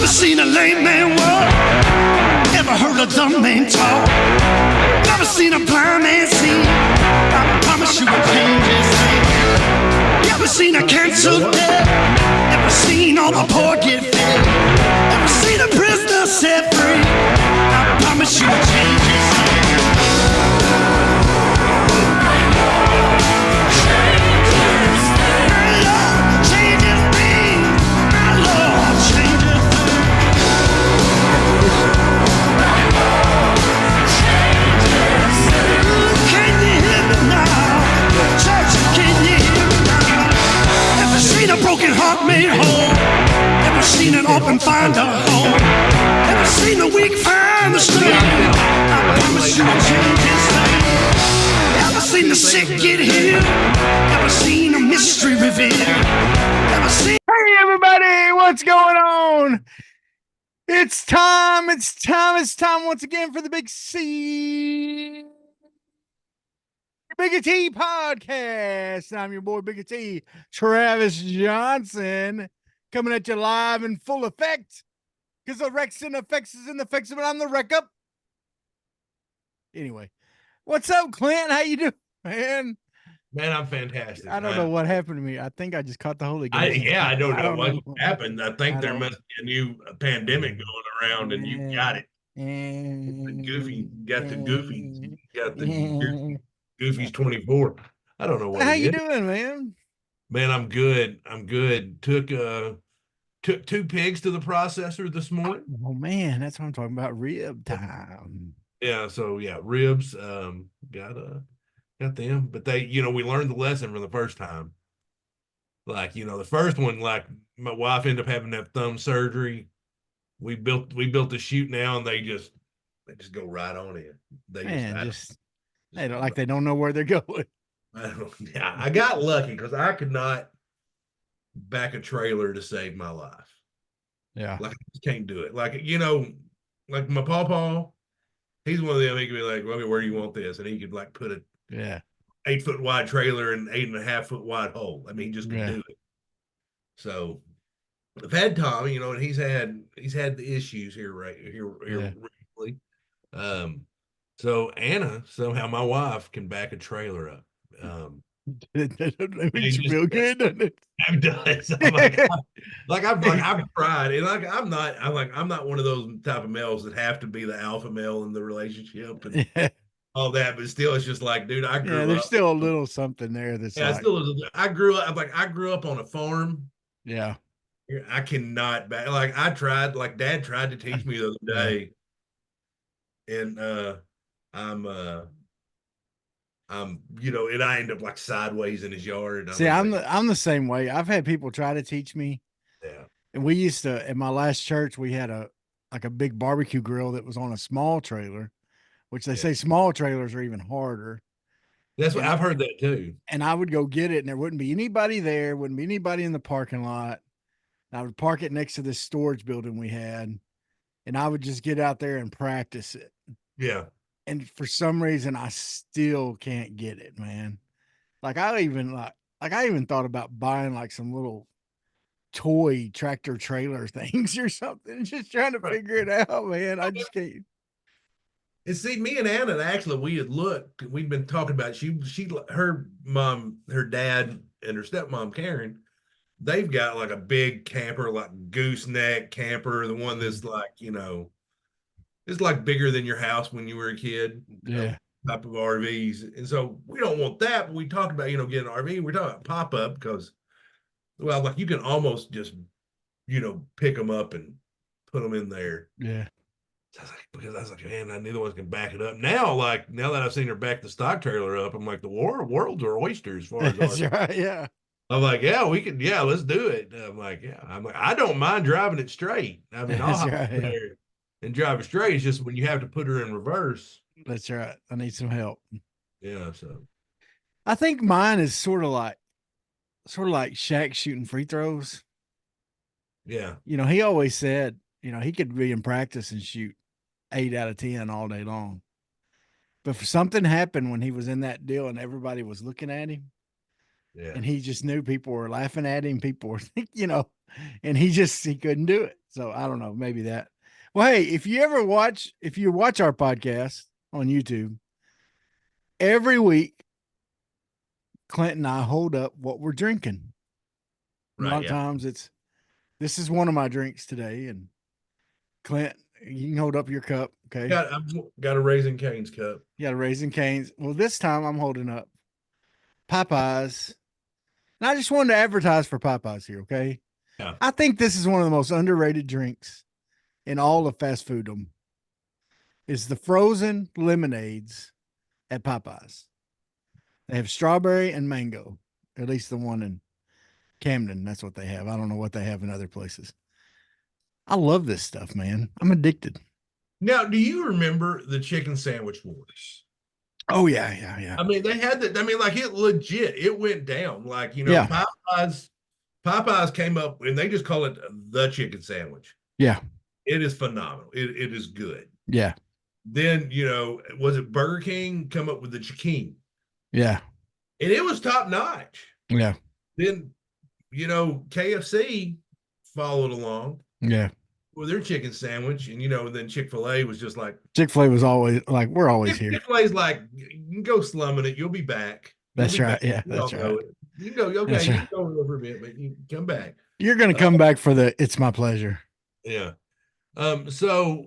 Never seen a lame man walk. Never heard a dumb man talk. Never seen a blind man see. I promise you will change his thing. Never seen a cancer dead. Never seen all the poor get fed. Never seen a prisoner set free. I promise you will change his thing. A broken heart made whole. Never seen an orphan find a home. Never seen the weak find the strength. I promise you will change his name. Never seen the sick get healed. Never seen a mystery revealed. Never seen. Hey everybody, what's going on? It's time once again for the Big C Big T podcast. I'm your boy Big T, Travis Johnson, coming at you live in full effect. Because the Rex and effects is in the effects, but I'm the wreck up. Anyway, what's up, Clint? How you doing, man? Man, I'm fantastic. I don't know what happened to me. I think I just caught the Holy Ghost. I don't know what happened. I think there must be a new pandemic going around, and you got it. Got the Goofy's 24. I don't know what. How you doing, man? Man, I'm good. Took 2 pigs to the processor this morning. Oh man, that's what I'm talking about. Rib time. Yeah, so yeah, ribs. Got them, but they, we learned the lesson from the first time. Like, the first one, like my wife ended up having that thumb surgery. We built the chute now, and they just go right on in. They don't know where they're going. I got lucky because I could not back a trailer to save my life. Yeah, like I just can't do it. Like like my pawpaw, he's one of them. He could be like, "Well, where do you want this?" And he could like put it. Yeah. 8-foot wide trailer and 8.5-foot wide hole. I mean, he just can do it. So I've had Tom, and he's had the issues here recently. So Anna, somehow my wife can back a trailer up. That makes you feel good, doesn't it? It does. I've tried, and I'm not one of those type of males that have to be the alpha male in the relationship. And, all that, but still, it's just like, dude, I grew up. There's still a little something there that's I grew up on a farm. Yeah. I cannot I tried, like Dad tried to teach me the other day. And I'm and I end up like sideways in his yard. I'm the same way. I've had people try to teach me. Yeah. And we used to, in my last church, we had a big barbecue grill that was on a small trailer. Which they say small trailers are even harder. That's what I've heard that too. And I would go get it, and there wouldn't be anybody there, wouldn't be anybody in the parking lot. And I would park it next to this storage building we had, and I would just get out there and practice it. Yeah. And for some reason, I still can't get it, man. I even thought about buying like some little toy tractor trailer things or something, just trying to figure it out, man. I just can't. And see, me and Anna, actually, we'd been talking about her mom, her dad, and her stepmom, Karen, they've got like a big camper, like gooseneck camper, the one that's like, it's like bigger than your house when you were a kid. Yeah. Type of RVs. And so we don't want that, but we talked about, getting an RV. We're talking about pop-up because, well, like you can almost just, pick them up and put them in there. Yeah. Because I was like, man, neither one can back it up. Now that I've seen her back the stock trailer up, I'm like, the world's our oyster as far as that's right, yeah. I'm like, yeah, we can, let's do it. I'm like, I don't mind driving it straight. I mean, I'll hop there and drive it straight. It's just when you have to put her in reverse. That's right. I need some help. Yeah, so I think mine is sort of like Shaq shooting free throws. Yeah. He always said, he could be in practice and shoot 8 out of 10 all day long. But for something happened when he was in that deal and everybody was looking at him. Yeah. And he just knew people were laughing at him. People were, and he couldn't do it. So I don't know, maybe that. Well, hey, if you watch our podcast on YouTube, every week Clint and I hold up what we're drinking. A lot Right. of Yeah. times this is one of my drinks today, and Clint, you can hold up your cup, okay? I've got a Raising Cane's cup. You got a Raisin Canes. Well, this time I'm holding up Popeyes. And I just wanted to advertise for Popeyes here, okay? Yeah. I think this is one of the most underrated drinks in all of fast foodom. Is the frozen lemonades at Popeyes. They have strawberry and mango. At least the one in Camden, that's what they have. I don't know what they have in other places. I love this stuff, man. I'm addicted. Now, do you remember the chicken sandwich wars? Oh yeah. I mean, they had that. I mean, like it legit. It went down. Like Yeah. Popeyes came up and they just call it the chicken sandwich. Yeah. It is phenomenal. It is good. Yeah. Then was it Burger King come up with the chicken? Yeah. And it was top notch. Yeah. Then KFC followed along Yeah. with their chicken sandwich, and then Chick-fil-A was just like Chick-fil-A was always like, we're always here. Chick-fil-A's like, you can go slumming it, you'll be back. That's right. Yeah, We all that's know right. it. You go, okay, That's you right. can go over a bit, but you come back. You're gonna come back for the it's my pleasure. Yeah. So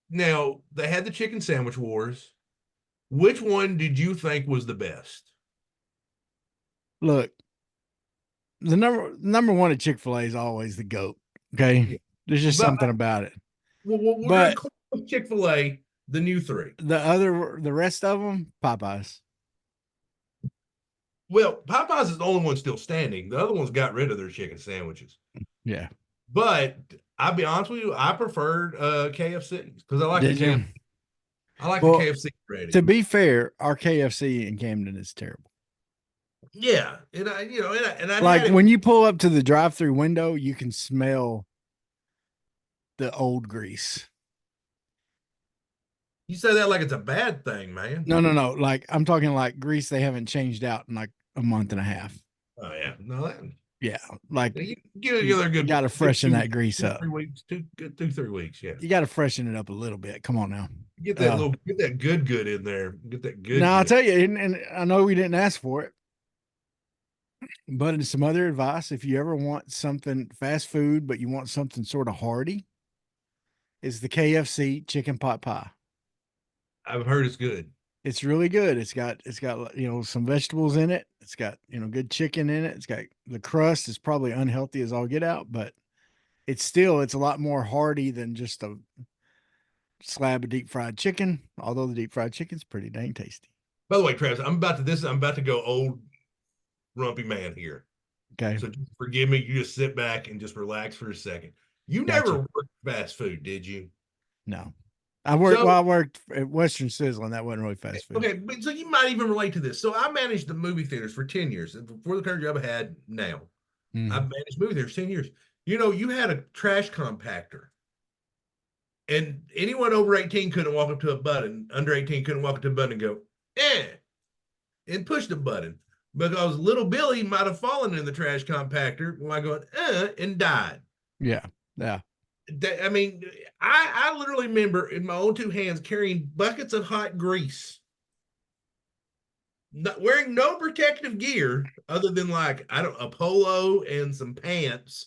now they had the chicken sandwich wars. Which one did you think was the best? Look, the number one at Chick-fil-A is always the GOAT. Okay. There's just But- something about it. Well, we're But- going to call Chick-fil-A the new three. The rest of them, Popeyes. Well, Popeyes is the only one still standing. The other ones got rid of their chicken sandwiches. Yeah. But I'll be honest with you, I preferred KFC because I like Did you? I like Well, the KFC ready. To be fair, our KFC in Camden is terrible. Yeah, and I Like had it- when you pull up to the drive-through window, you can smell the old grease. you say that like it's a bad thing, man. No. Like I'm talking like grease they haven't changed out in like a month and a half. Oh yeah, no, that Yeah, like you give it another good. got to freshen that grease up. 3 weeks, 3 weeks. Yeah, You got to freshen it up a little bit. Come on now. get that good in there. Get that good. Now I'll good. tell you, and I know we didn't ask for it, but it's some other advice. If you ever want something fast food, but you want something sort of hearty, is the KFC chicken pot pie. I've heard it's good. It's really good. It's got some vegetables in it. It's got good chicken in it. It's got the crust is probably unhealthy as all get out, but it's a lot more hearty than just a slab of deep fried chicken. Although the deep fried chicken's pretty dang tasty. By the way, Travis, I'm about to go old rumpy man here. Okay. So just forgive me. You just sit back and just relax for a second. You Gotcha. never worked fast food, did you? No. I worked at Western Sizzling. That wasn't really fast food. Okay, but so you might even relate to this. So I managed the movie theaters for 10 years. And before the current job I had now, Mhm. I've managed movie theaters 10 years. You had a trash compactor. And anyone over 18 couldn't walk up to a button. Under 18 couldn't walk up to a button and go, and push the button. Because little Billy might have fallen in the trash compactor while going, and died. Yeah. Yeah. I mean, I literally remember in my own two hands carrying buckets of hot grease, not wearing no protective gear other than a polo and some pants.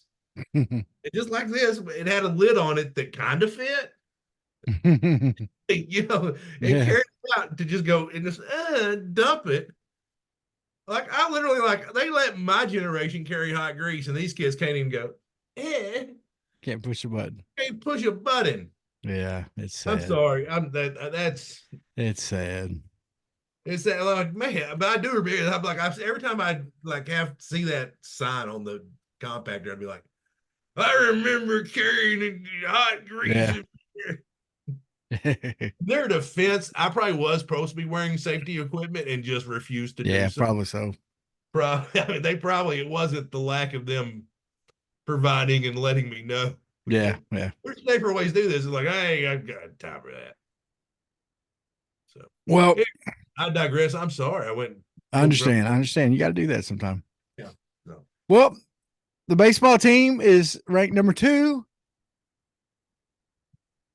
And just like this, it had a lid on it that kind of fit, and Yeah. carried it out to just go and just dump it. Like I literally they let my generation carry hot grease, and these kids can't even go, Can't push a button. can't push a button. Yeah. It's sad. I'm sorry. That's It's sad. it's that like man, but I do remember. I'm like every time I have to see that sign on the compactor, I'd be like, I remember carrying hot grease. Yeah. In their defense, I probably was supposed to be wearing safety equipment and just refused to Yeah, do so. probably so. Probably, I mean, it wasn't the lack of them providing and letting me know. Yeah. Yeah. There's safer ways to do this. It's like, hey, I've got time for that. So Well, I digress. I'm sorry. I went. I understand. You got to do that sometime. Yeah. No. Well, the baseball team is ranked number 2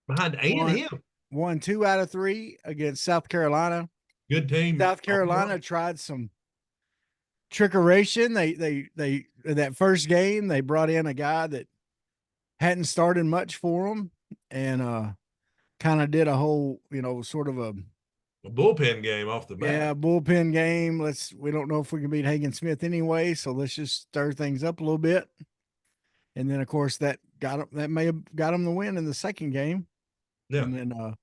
behind won A&M. won 2 out of 3 against South Carolina. Good team. South Carolina tried some trickeration. They that first game they brought in a guy that hadn't started much for them, and kind of did a whole sort of A bullpen game off the bat. bullpen game. We don't know if we can beat Hagen Smith anyway, so let's just stir things up a little bit. And then of course that may have got them the win in the second game. Yeah. And then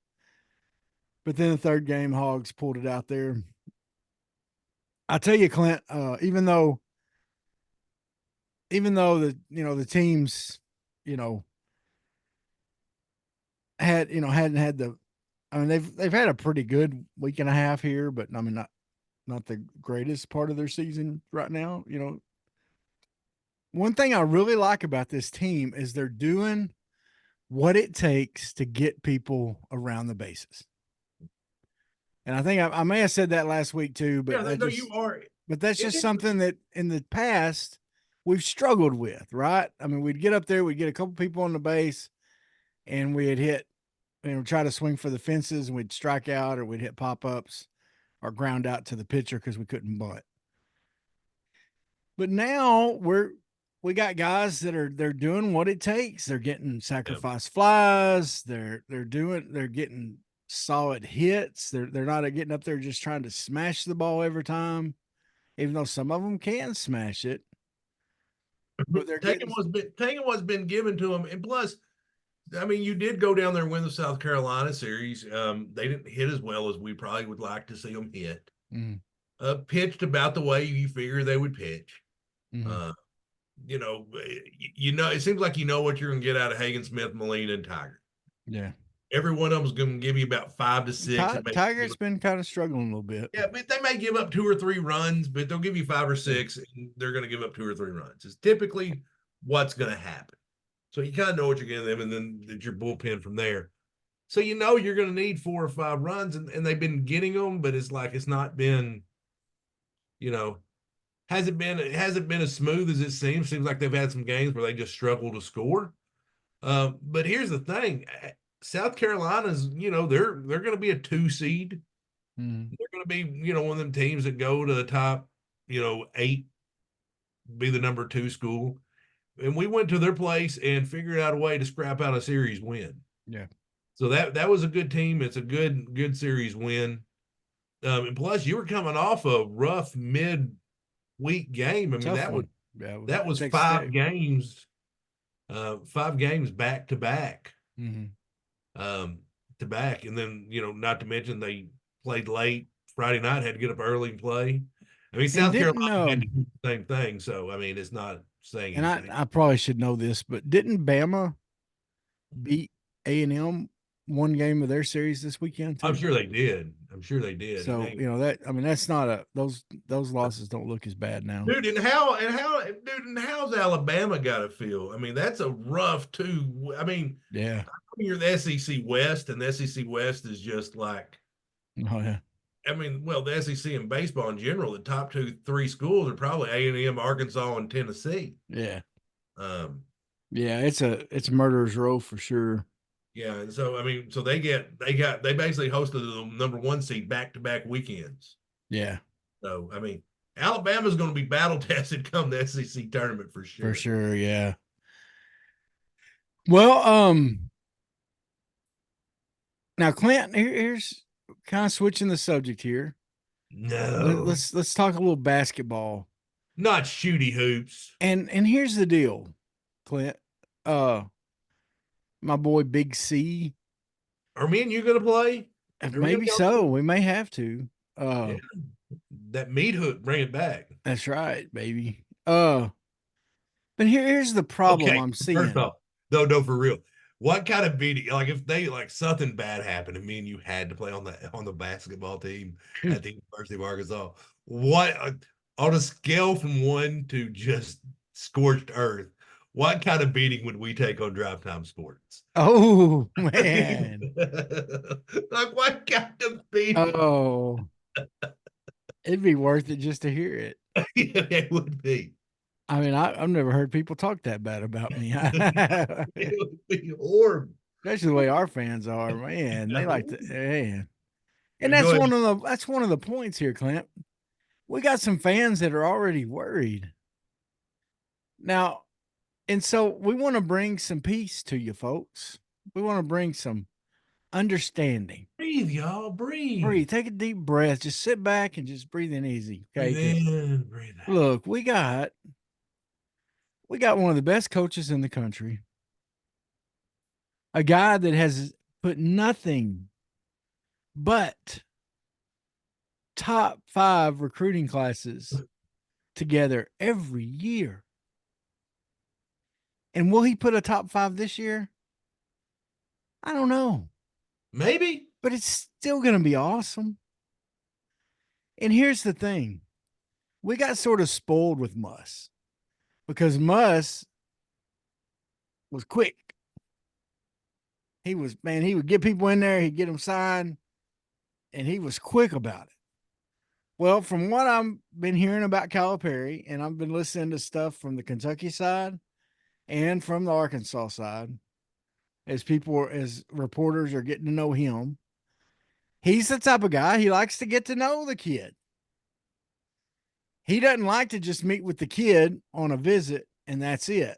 but then the third game Hogs pulled it out there. I tell you, Clint, even though the teams, hadn't had the, I mean, they've had a pretty good week and a half here, but I mean, not the greatest part of their season right now. One thing I really like about this team is they're doing what it takes to get people around the bases. And I think I may have said that last week too, but you are. But that's just something that in the past we've struggled with, right? I mean, we'd get up there, we'd get a couple people on the base, and we'd hit, try to swing for the fences, and we'd strike out, or we'd hit pop-ups, or ground out to the pitcher because we couldn't bunt. But now we got guys they're doing what it takes. They're getting sacrifice flies. They're getting solid hits. They're not getting up there just trying to smash the ball every time, even though some of them can smash it. But they're taking what's been given to them, and plus, I mean, you did go down there and win the South Carolina series. They didn't hit as well as we probably would like to see them hit. Pitched about the way you figure they would pitch. It seems like what you're going to get out of Hagen Smith, Molina, and Tiger. Yeah. Every one of them is going to give you about 5 to 6. Tiger's been kind of struggling a little bit. Yeah, but they may give up 2 or 3 runs, but they'll give you 5 or 6, and they're going to give up 2 or 3 runs. It's typically what's going to happen. So you kind of know what you're getting them, and then it's your bullpen from there. So you're going to need 4 or 5 runs, and they've been getting them, but it's like it's not been, hasn't been as smooth as it seems. Seems like they've had some games where they just struggle to score. But here's the thing. South Carolina's, they're going to be a 2 seed. They're going to be, one of them teams that go to the top, 8, be the number 2 school. And we went to their place and figured out a way to scrap out a series win. Yeah. So that was a good team. It's a good series win. And plus, you were coming off a rough mid-week game. I mean, that was 5 games. 5 games back to back. To back, and then not to mention they played late Friday night, had to get up early and play. I mean, South Carolina had to do the same thing, so I mean, it's not saying. And I probably should know this, but didn't Bama beat A&M one game of their series this weekend too? I'm sure they did. So that's not those losses don't look as bad now, dude. And how's Alabama got to feel? I mean, that's a rough 2. I mean, yeah. You're the SEC West, and the SEC West is just like, oh yeah. I mean, well, the SEC and baseball in general, the top 2-3 schools are probably A&M, Arkansas, and Tennessee. Yeah. Yeah, it's a murderer's row for sure. Yeah, and so I mean, so they basically hosted the number 1 seed back-to-back weekends. Yeah. So I mean, Alabama's going to be battle tested come the SEC tournament for sure. For sure, yeah. Well, now Clint, here's kind of switching the subject here. No, let's talk a little basketball. Not shooty hoops. And here's the deal, Clint. My boy Big C. Are me and you going to play? Maybe so. We may have to. That meat hook, bring it back. That's right, baby. But here's the problem I'm seeing. First off, no, for real. What kind of beating? Like if something bad happened and me and you had to play on the basketball team at the University of Arkansas, what on a scale from 1 to just scorched earth, what kind of beating would we take on Drive Time Sports? Oh man. Like what kind of beating? Oh. It'd be worth it just to hear it. Yeah, it would be. I mean, I've never heard people talk that bad about me. It would be horrible. especially the way our fans are, man. They like to, man. And Go that's ahead. one of the points here, Clint. We got some fans that are already worried. Now, and so we want to bring some peace to you folks. We want to bring some understanding. Breathe, y'all. Breathe. Breathe. Take a deep breath. Just sit back and just breathe in easy. Okay. Breathe in, breathe out. Look, we got one of the best coaches in the country. A guy that has put nothing but top 5 recruiting classes together every year. And will he put a top 5 this year? I don't know. Maybe. But it's still going to be awesome. And here's the thing. We got sort of spoiled with Muss because Muss was quick. He would get people in there, he'd get them signed, and he was quick about it. Well, from what I've been hearing about Calipari, and I've been listening to stuff from the Kentucky side and from the Arkansas side, as reporters are getting to know him, he's the type of guy, he likes to get to know the kid. He doesn't like to just meet with the kid on a visit and that's it.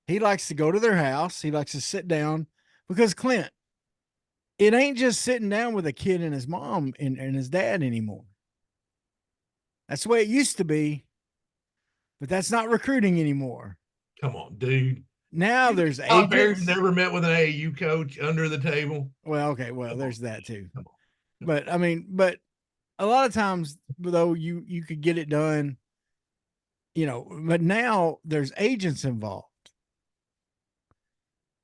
He likes to go to their house. He likes to sit down because Clint, it ain't just sitting down with a kid and his mom and his dad anymore. That's the way it used to be, but that's not recruiting anymore. Come on, dude. Now there's Calipari's agents. never met with an AAU coach under the table. Well, okay, well, there's that too. But I mean, but a lot of times though you could get it done, but now there's agents involved.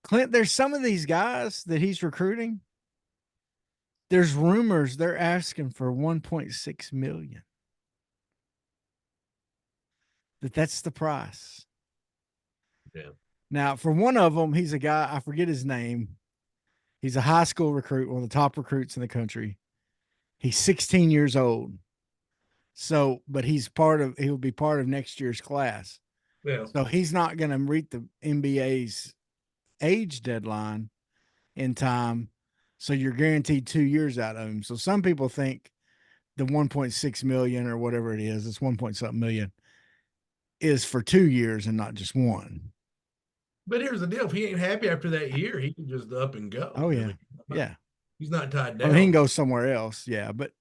Clint, there's some of these guys that he's recruiting. There's rumors they're asking for 1.6 million. That's the price. Yeah. Now, for one of them, he's a guy, I forget his name. He's a high school recruit, one of the top recruits in the country. He's 16 years old. So, but he'll be part of next year's class. Yeah. So he's not going to meet the NBA's age deadline in time. So you're guaranteed 2 years out of him. So some people think the 1.6 million or whatever it is, it's 1 point something million, is for 2 years and not just one. But here's the deal. If he ain't happy after that year, he can just up and go. Oh, yeah. Yeah. He's not tied down. Well, he can go somewhere else. Yeah. But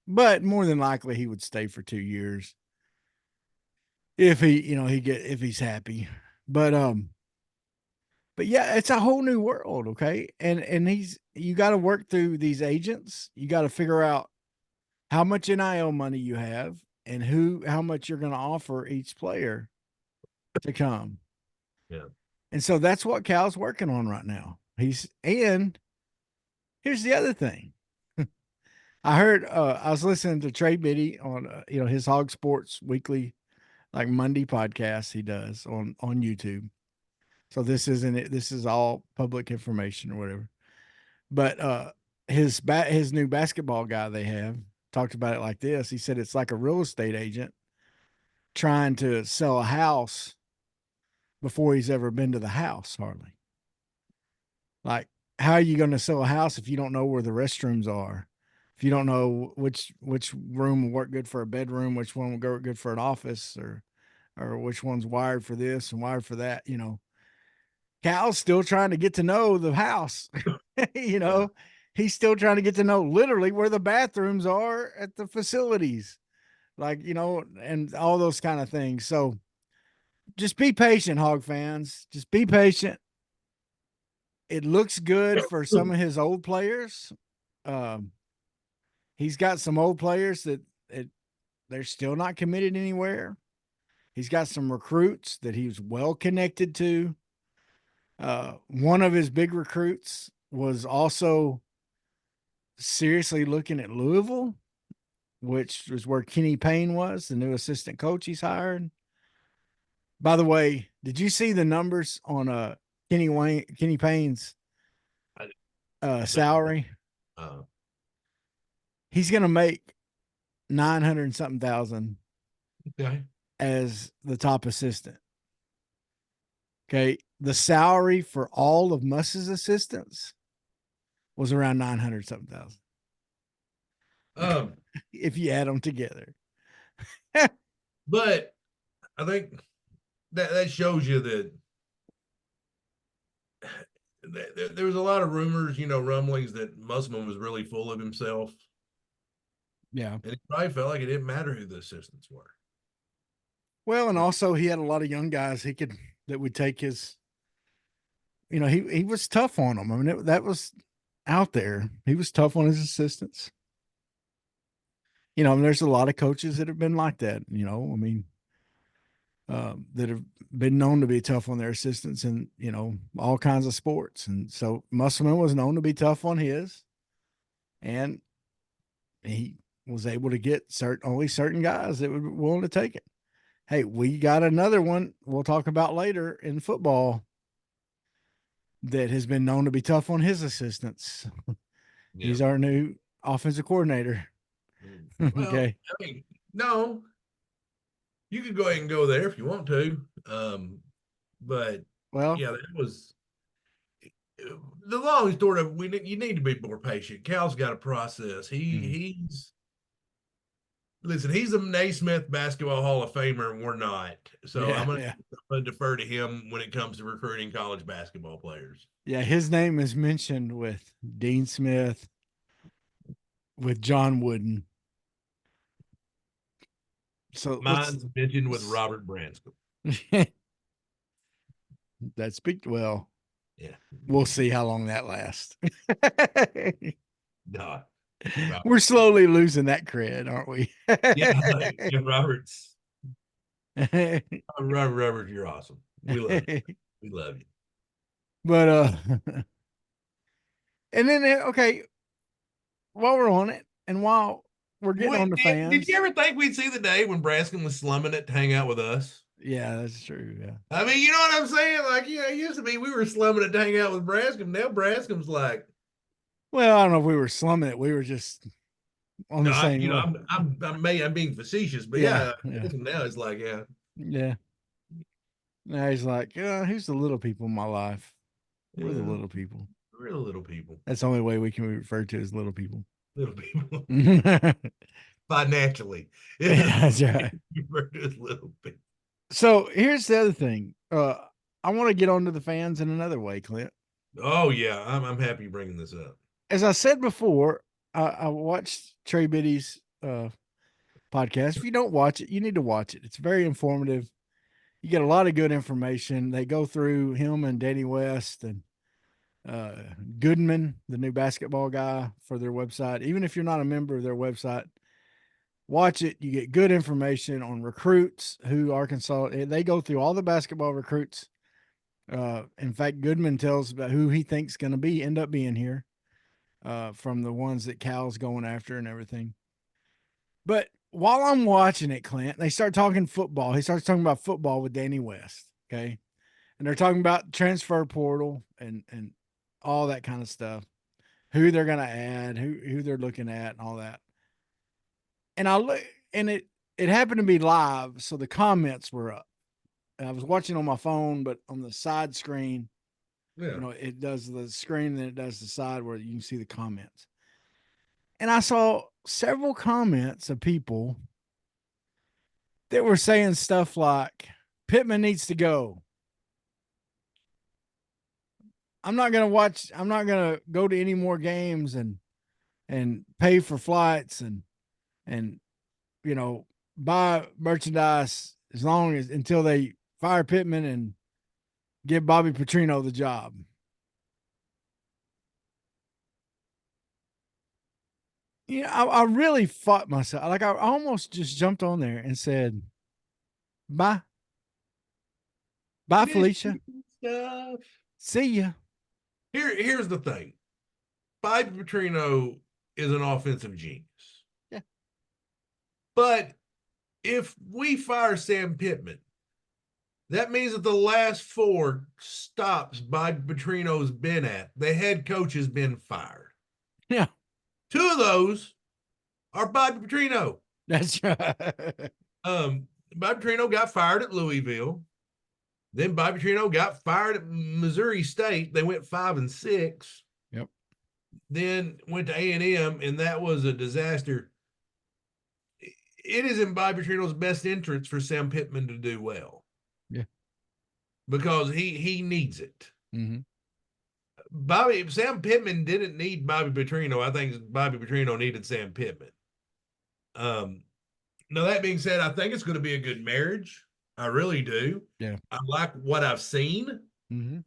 more than likely he would stay for 2 years. If if he's happy. But yeah, it's a whole new world. Okay. And you got to work through these agents. You got to figure out how much NIL money you have and how much you're going to offer each player to come. Yeah. And so that's what Cal's working on right now. And here's the other thing. I heard, I was listening to Trey Biddy on, his Hog Sports Weekly, like Monday podcast he does on YouTube. So this isn't it. This is all public information or whatever. But his new basketball guy they have talked about it like this. He said it's like a real estate agent trying to sell a house before he's ever been to the house, hardly. Like, how are you going to sell a house if you don't know where the restrooms are? If you don't know which room will work good for a bedroom, which one will work good for an office, or which one's wired for this and wired for that, Cal's still trying to get to know the house. Yeah. He's still trying to get to know literally where the bathrooms are at the facilities, like, and all those kind of things. So just be patient, Hog fans. Just be patient. It looks good for some of his old players. He's got some old players that they're still not committed anywhere. He's got some recruits that he's well connected to. One of his big recruits was also seriously looking at Louisville, which was where Kenny Payne was, the new assistant coach he's hired. By the way, did you see the numbers on Kenny Payne's salary? He's going to make 900 and something thousand as the top assistant. Okay. The salary for all of Muss's assistants was around 900 something thousand Um, if you add them together. but I think that shows you that there was a lot of rumors, rumblings that Musselman was really full of himself. Yeah. And he probably felt like it didn't matter who the assistants were. Well, and also he had a lot of young guys that would take his, he was tough on them. I mean, that was out there. He was tough on his assistants. And there's a lot of coaches that have been like that, I mean, that have been known to be tough on their assistants in, all kinds of sports. And so Musselman was known to be tough on his, and he was able to get only certain guys that were willing to take it. Hey, we got another one we'll talk about later in football that has been known to be tough on his assistants. Yeah. He's our new offensive coordinator. Well, Okay. I mean, no, you could go ahead and go there if you want to. But Well, yeah, that was the long story of you need to be more patient. Cal's got a process. He's a Naismith Basketball Hall of Famer, and we're not. So yeah, I'm gonna defer to him when it comes to recruiting college basketball players. yeah. His name is mentioned with Dean Smith, with John Wooden. So Mine's mentioned with Robert Branscombe. That speak well. Yeah, we'll see how long that lasts. No, We're slowly losing that cred, aren't we? yeah, Robert's. Robert, you're awesome. We love you. We love you. But and then okay, while we're on it, and while we're getting on the fans, did you ever think we'd see the day when Branscombe was slumming it to hang out with us? Yeah, that's true. Yeah. I mean, you know what I'm saying? Like, it used to be we were slumming it to hang out with Branscombe. Now Branscome's like, well, I don't know if we were slumming it. We were just on the same. I'm being facetious, but yeah. now it's like, yeah. Now he's like, who's the little people in my life? We're the little people. We're the little people. That's the only way we can be referred to as little people. Little people. Financially. Yeah, that's right. Referred to as little people. So here's the other thing. I want to get on to the fans in another way, Clint. Oh yeah, I'm happy you're bringing this up. As I said before, I watched Trey Biddy's podcast. If you don't watch it, you need to watch it. It's very informative. You get a lot of good information. They go through him and Danny West and Goodman, the new basketball guy, for their website. Even if you're not a member of their website, watch it. You get good information on recruits who Arkansas. They go through all the basketball recruits. In fact, Goodman tells about who he thinks going to end up being here, from the ones that Cal's going after and everything. But while I'm watching it, Clint, they start talking football. He starts talking about football with Danny West. Okay. And they're talking about transfer portal and all that kind of stuff, who they're going to add, who they're looking at and all that. And I look, and it happened to be live. So the comments were up. And I was watching on my phone, but on the side screen, it does the screen, then it does the side where you can see the comments. And I saw several comments of people that were saying stuff like, Pittman needs to go. I'm not going to go to any more games and pay for flights and buy merchandise until they fire Pittman and give Bobby Petrino the job. I really fought myself. Like, I almost just jumped on there and said, bye. Bye, Felicia. See ya. Here's the thing. Bobby Petrino is an offensive genius. Yeah. But if we fire Sam Pittman, that means that the last 4 stops Bobby Petrino's been at, the head coach has been fired. Yeah. 2 of those are Bobby Petrino. That's right. Bobby Petrino got fired at Louisville. Then Bobby Petrino got fired at Missouri State. They went 5-6. Yep. then went to A&M, and that was a disaster. It is in Bobby Petrino's best interest for Sam Pittman to do well. Yeah. Because he needs it. Mm-hmm. Sam Pittman didn't need Bobby Petrino. I think Bobby Petrino needed Sam Pittman. Now that being said, I think it's going to be a good marriage. I really do. Yeah. I like what I've seen, Mm-hmm.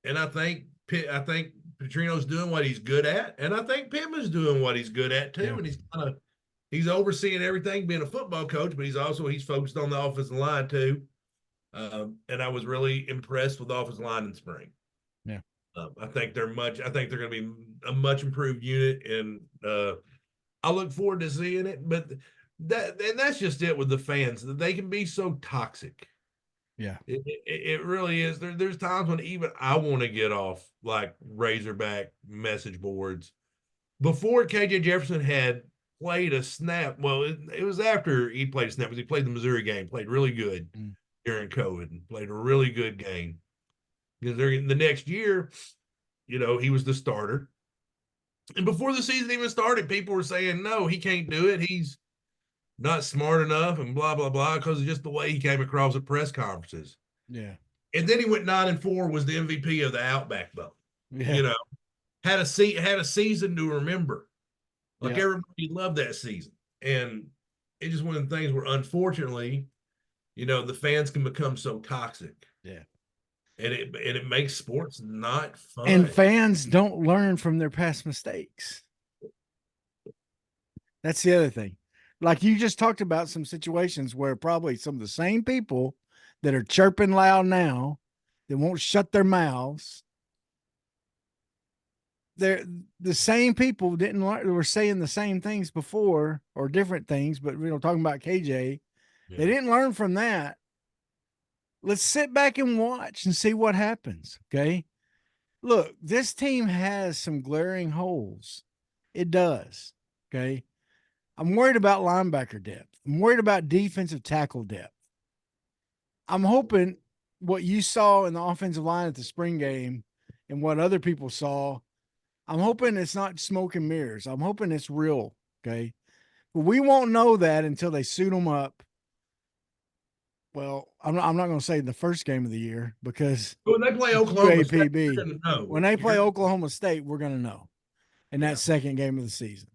and I think Petrino's doing what he's good at, and I think Pittman's doing what he's good at too. Yeah. And he's overseeing everything, being a football coach, but he's focused on the offensive line too. And I was really impressed with the offensive line in spring. Yeah. I think they're going to be a much improved unit, and I look forward to seeing it. But that's just it with the fans. They can be so toxic. Yeah. It really is. There's times when even I want to get off like Razorback message boards. Before KJ Jefferson had played a snap, well, it was after he played a snap because he played the Missouri game, played really good during COVID, and played a really good game. Because the next year, he was the starter. And before the season even started, people were saying, no, he can't do it. He's not smart enough and blah, blah, blah, because of just the way he came across at press conferences. Yeah. And then he went 9-4, was the MVP of the Outback Bowl. Yeah. Had a season to remember. Like everybody loved that season. And it's just one of the things where, unfortunately, the fans can become so toxic. Yeah. And it makes sports not fun. And fans don't learn from their past mistakes. That's the other thing. Like you just talked about some situations where probably some of the same people that are chirping loud now, that won't shut their mouths, they're the same people didn't learn, were saying the same things before or different things, but talking about KJ, they didn't learn from that. Let's sit back and watch and see what happens. Okay. Look, this team has some glaring holes. It does. Okay. I'm worried about linebacker depth. I'm worried about defensive tackle depth. I'm hoping what you saw in the offensive line at the spring game and what other people saw, I'm hoping it's not smoke and mirrors. I'm hoping it's real. Okay. But we won't know that until they suit them up. Well, I'm not going to say the first game of the year because when they play Oklahoma State, when they play Oklahoma State, we're going to know in that second game of the season.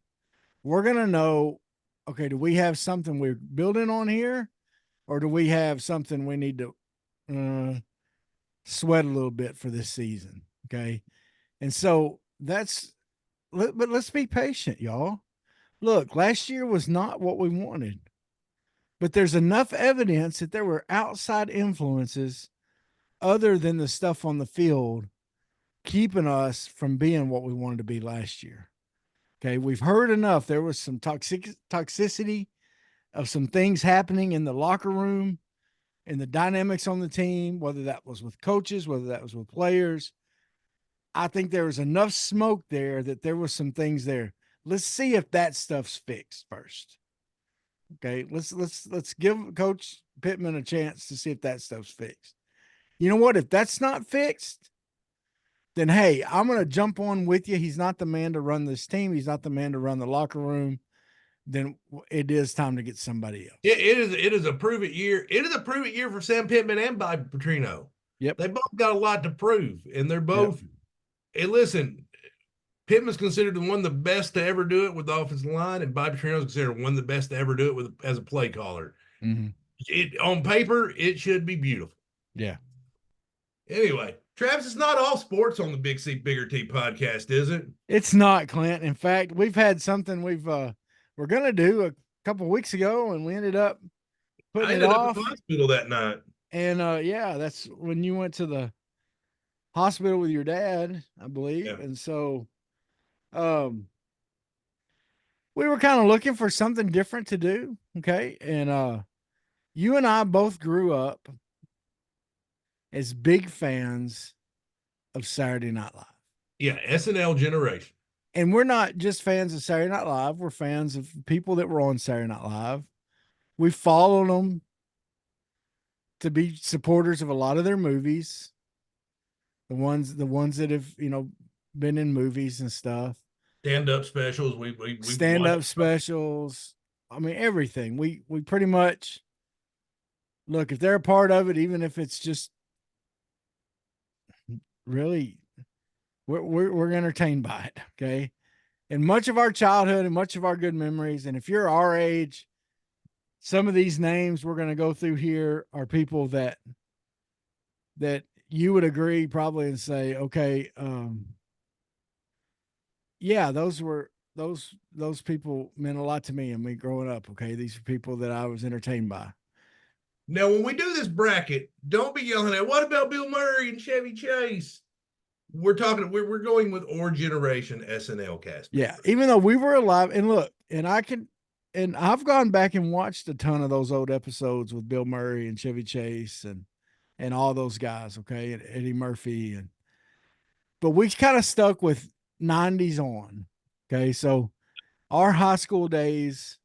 We're going to know, okay, do we have something we're building on here, or do we have something we need to sweat a little bit for this season? Okay. And so but let's be patient, y'all. Look, last year was not what we wanted. But there's enough evidence that there were outside influences other than the stuff on the field keeping us from being what we wanted to be last year. Okay, we've heard enough. There was some toxicity of some things happening in the locker room and the dynamics on the team, whether that was with coaches, whether that was with players. I think there was enough smoke there that there was some things there. Let's see if that stuff's fixed first. Okay, let's give Coach Pittman a chance to see if that stuff's fixed. You know what? If that's not fixed, then hey, I'm going to jump on with you. He's not the man to run this team. He's not the man to run the locker room. Then it is time to get somebody else. It is a prove it year. It is a prove it year for Sam Pittman and Bobby Petrino. Yep, they both got a lot to prove, and they're both. Yep. Hey, listen. Pittman's considered one of the best to ever do it with the offensive line, and Bobby Petrino's considered one of the best to ever do it as a play caller. Mm-hmm. On paper, it should be beautiful. Yeah. Anyway, Travis, it's not all sports on the Big C Bigger T podcast, is it? It's not, Clint. In fact, we've had something we're gonna do a couple of weeks ago, and we ended up putting it off. At the hospital that night. And that's when you went to the hospital with your dad, I believe. Yeah. And so we were kind of looking for something different to do. Okay. And you and I both grew up as big fans of Saturday Night Live. Yeah, SNL generation. And we're not just fans of Saturday Night Live. We're fans of people that were on Saturday Night Live. We followed them to be supporters of a lot of their movies. The ones that have, been in movies and stuff, Stand-up specials. We stand up specials. I mean, everything. We pretty much look if they're a part of it, even if it's just really we're entertained by it. Okay. And much of our childhood and much of our good memories. And if you're our age, some of these names we're going to go through here are people that you would agree probably and say, okay, yeah, those people meant a lot to me and me growing up. Okay. These are people that I was entertained by. Now, when we do this bracket, don't be yelling at, what about Bill Murray and Chevy Chase? We're going with our generation SNL cast. Yeah. Even though we were alive and look, and I've gone back and watched a ton of those old episodes with Bill Murray and Chevy Chase and all those guys. Okay. And Eddie Murphy but we kind of stuck with 90s on. Okay. So our high school days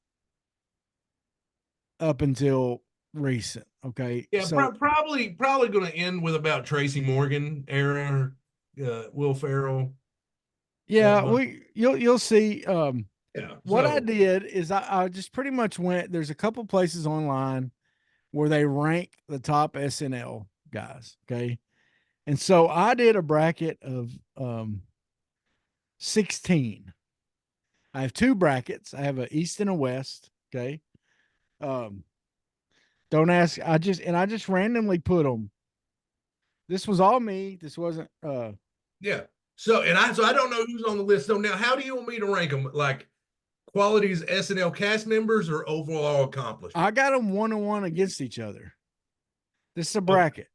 up until recent. Okay. Yeah, So probably going to end with about Tracy Morgan era, Will Ferrell. yeah, you'll see. Yeah. What I did is I just pretty much went. There's a couple places online where they rank the top SNL guys. Okay. And so I did a bracket of 16. I have two brackets. I have a East and a West. Okay. Um, don't ask. I just randomly put them. This was all me. This wasn't. Yeah. So I don't know who's on the list. So now, how do you want me to rank them? Like qualities SNL cast members or overall accomplishment? I got them 1-on-1 against each other. This is a Okay. bracket.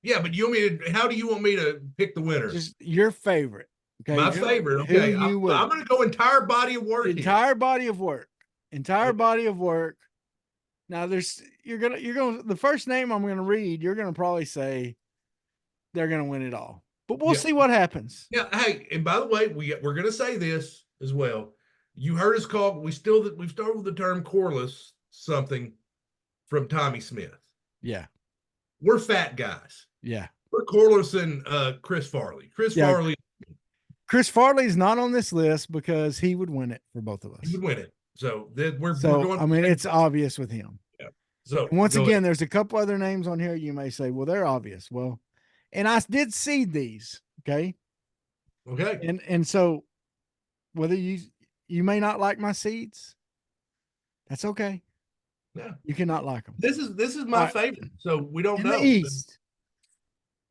Yeah, but how do you want me to pick the winner? Just your favorite. Okay. My favorite. Okay. I'm going to go entire body of work. Entire body of work. Entire body of work. Now you're gonna the first name I'm gonna read, you're gonna probably say they're gonna win it all. But we'll see what happens. Yeah. Hey, and by the way, we're gonna say this as well. You heard us call, we've started with the term coreless something from Tommy Smith. Yeah. We're fat guys. Yeah. We're coreless and Chris Farley. Chris Farley's not on this list because he would win it for both of us. He would win it. So we're going. I mean, it's obvious with him. Yeah. So and once again, there's a couple other names on here. You may say, well, they're obvious. Well, and I did seed these. Okay. Okay. And so whether you may not like my seeds, that's okay. Yeah. You cannot like them. This is my favorite. So we don't know. The East,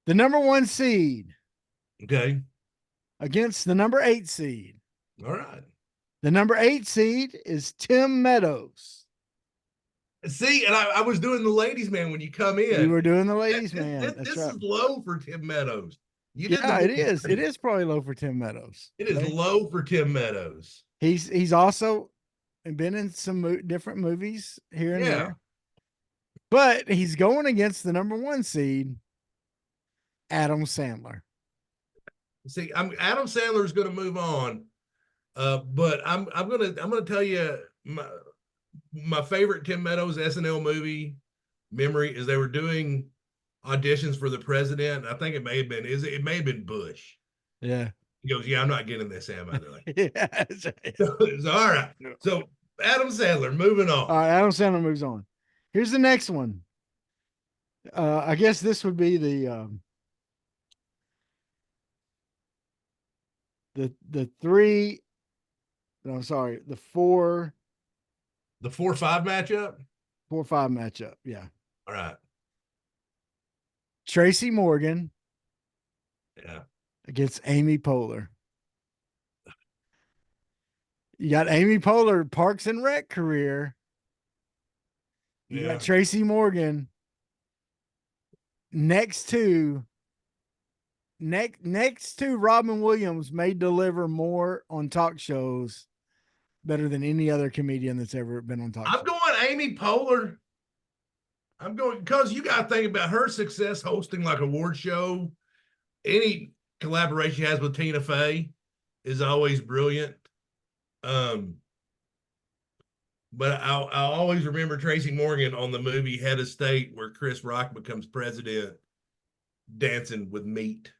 the number 1 seed. Okay. Against the number 8 seed. All right. The number 8 seed is Tim Meadows. See, and I was doing the ladies' man when you come in. You were doing the ladies' man. This is low for Tim Meadows. It is. It is probably low for Tim Meadows. It is low for Tim Meadows. He's also been in some different movies here and there. But he's going against the number 1 seed, Adam Sandler. See, Adam Sandler's going to move on, but I'm gonna tell you my favorite Tim Meadows SNL movie memory is they were doing auditions for the president. I think it may have been Bush. Yeah. He goes, yeah, I'm not getting this, am I? Yeah. So, all right. So Adam Sandler, moving on. All right, Adam Sandler moves on. Here's the next one. I guess this would be the 3. No, sorry, the 4. The 4-5 matchup. 4-5 matchup. Yeah. All right. Tracy Morgan. Yeah. Against Amy Poehler. You got Amy Poehler, Parks and Rec career. You got Tracy Morgan next to Robin Williams may deliver more on talk shows better than any other comedian that's ever been on talk shows. I'm going Amy Poehler. I'm going because you got to think about her success hosting like award show. Any collaboration she has with Tina Fey is always brilliant. But I'll always remember Tracy Morgan on the movie Head of State where Chris Rock becomes president dancing with meat.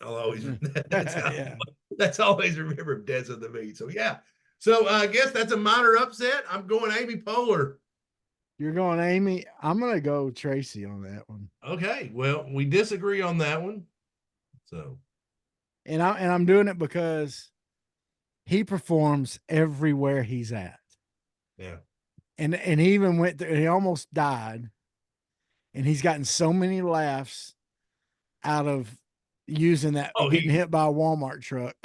I'll always Yeah. that's always remember Deads of the Meat. So yeah. So I guess that's a minor upset. I'm going Amy Poehler. You're going Amy. I'm gonna go Tracy on that one. Okay. Well, we disagree on that one. So And I'm doing it because he performs everywhere he's at. yeah. And he even went through, he almost died. And he's gotten so many laughs out of using that Oh, getting hit by a Walmart truck.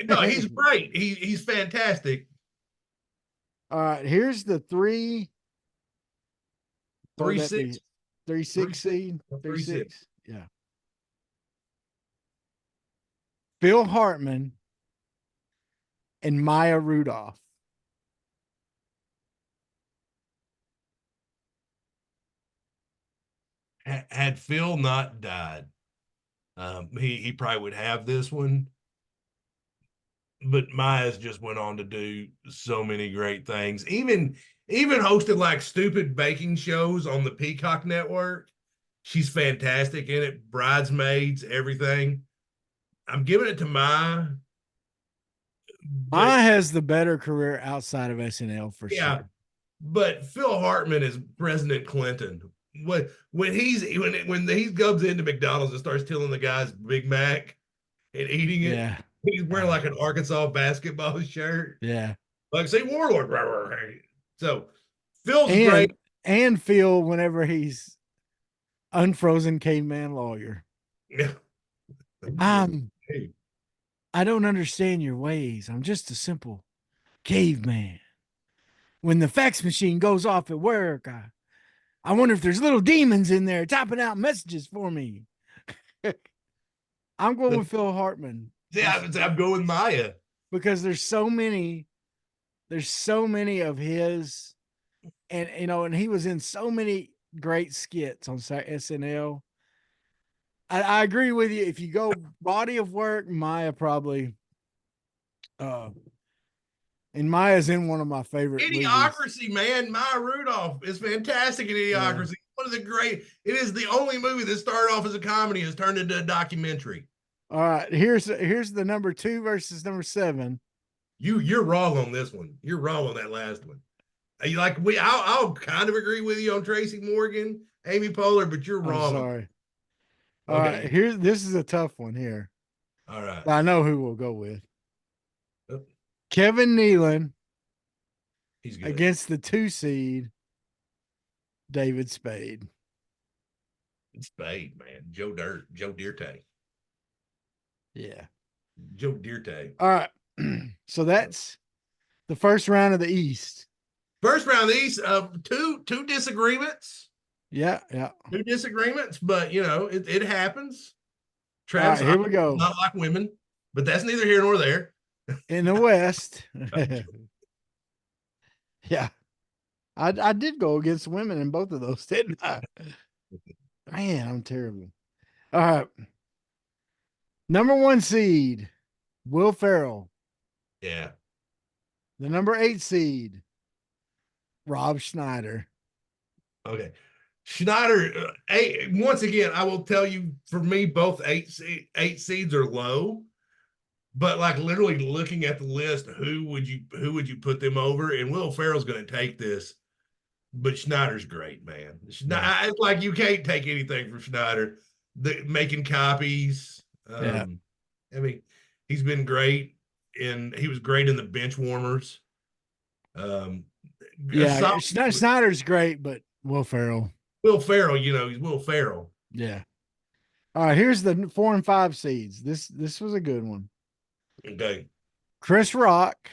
no, he's great. He's fantastic. All right, here's the three. What would Three that be? six, 3-6 seed? 3-6. 3-6. Yeah. Phil Hartman and Maya Rudolph. Had Phil not died, he probably would have this one. But Maya's just went on to do so many great things. Even hosted like stupid baking shows on the Peacock Network. She's fantastic in it. Bridesmaids, everything. I'm giving it to Maya. But Maya has the better career outside of SNL for yeah, sure. but Phil Hartman is President Clinton. When he goes into McDonald's and starts telling the guys Big Mac and eating it, Yeah. he's wearing like an Arkansas basketball shirt. Yeah. Like say Warlord. So Phil's And great. and Phil whenever he's unfrozen caveman lawyer. Yeah. I don't understand your ways. I'm just a simple caveman. When the fax machine goes off at work, I wonder if there's little demons in there typing out messages for me. I'm going with Phil Hartman. Yeah, I'm going Maya. Because there's so many of his, and and he was in so many great skits on SNL. I agree with you. If you go body of work, Maya probably and Maya's in one of my favorite movies. Idiocracy, man. Maya Rudolph is fantastic in Idiocracy. Yeah. One of the great. It is the only movie that started off as a comedy has turned into a documentary. All right, here's the number 2 versus number 7. You're wrong on this one. You're wrong on that last one. Like I'll kind of agree with you on Tracy Morgan, Amy Poehler, but you're wrong. I'm sorry. All right, this is a tough one here. All right. I know who we'll go with. Kevin Nealon. He's good. Against the 2 seed, David Spade. Spade, man. Joe Dirte. Yeah. Joe Dirte. All right. So that's the first round of the East. First round of the East, two disagreements. Yeah. 2 disagreements, but it happens. Travis, right, here we go. Not like women, but that's neither here nor there. In the West. Yeah. I did go against women in both of those, didn't I? Man, I'm terrible. All right. Number 1 seed, Will Ferrell. Yeah. The number 8 seed, Rob Schneider. Okay. Schneider, once again, I will tell you, for me, both 8 seeds are low. But like literally looking at the list, who would you put them over? And Will Ferrell's going to take this, but Schneider's great, man. It's like you can't take anything from Schneider. Making copies. I mean, he's been great, and he was great in the Bench Warmers. Snyder's great, but Will Ferrell. He's Will Ferrell. Yeah. All right, here's the 4 and 5 seeds. This was a good one. Okay. Chris Rock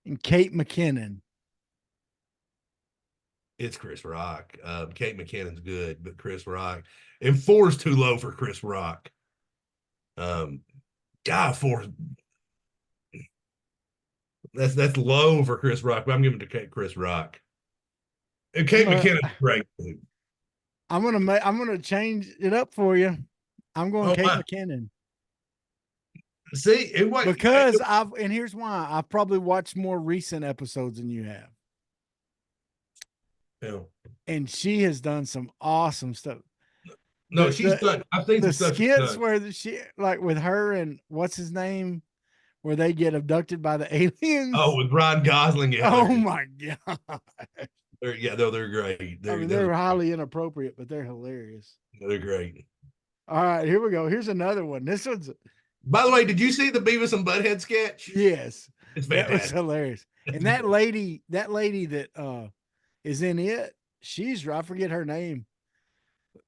and Kate McKinnon. It's Chris Rock. Kate McKinnon's good, but Chris Rock. And 4 is too low for Chris Rock. 4. That's low for Chris Rock, but I'm giving it to Chris Rock. And Kate McKinnon's great. I'm gonna change it up for you. I'm going Kate McKinnon. See, because and here's why. I've probably watched more recent episodes than you have. Yeah. And she has done some awesome stuff. No, The she's done. I've seen the some stuff she's skits done. where she like with her and what's his name, where they get abducted by the aliens. Oh, with Ryan Gosling. Yeah, Oh my god! they're great. I mean, they're highly inappropriate, but they're hilarious. They're great. All right, here we go. Here's another one. This one's By the way, did you see the Beavis and Butthead sketch? yes, It's that was fantastic. hilarious. It's And that lady that is in it, I forget her name.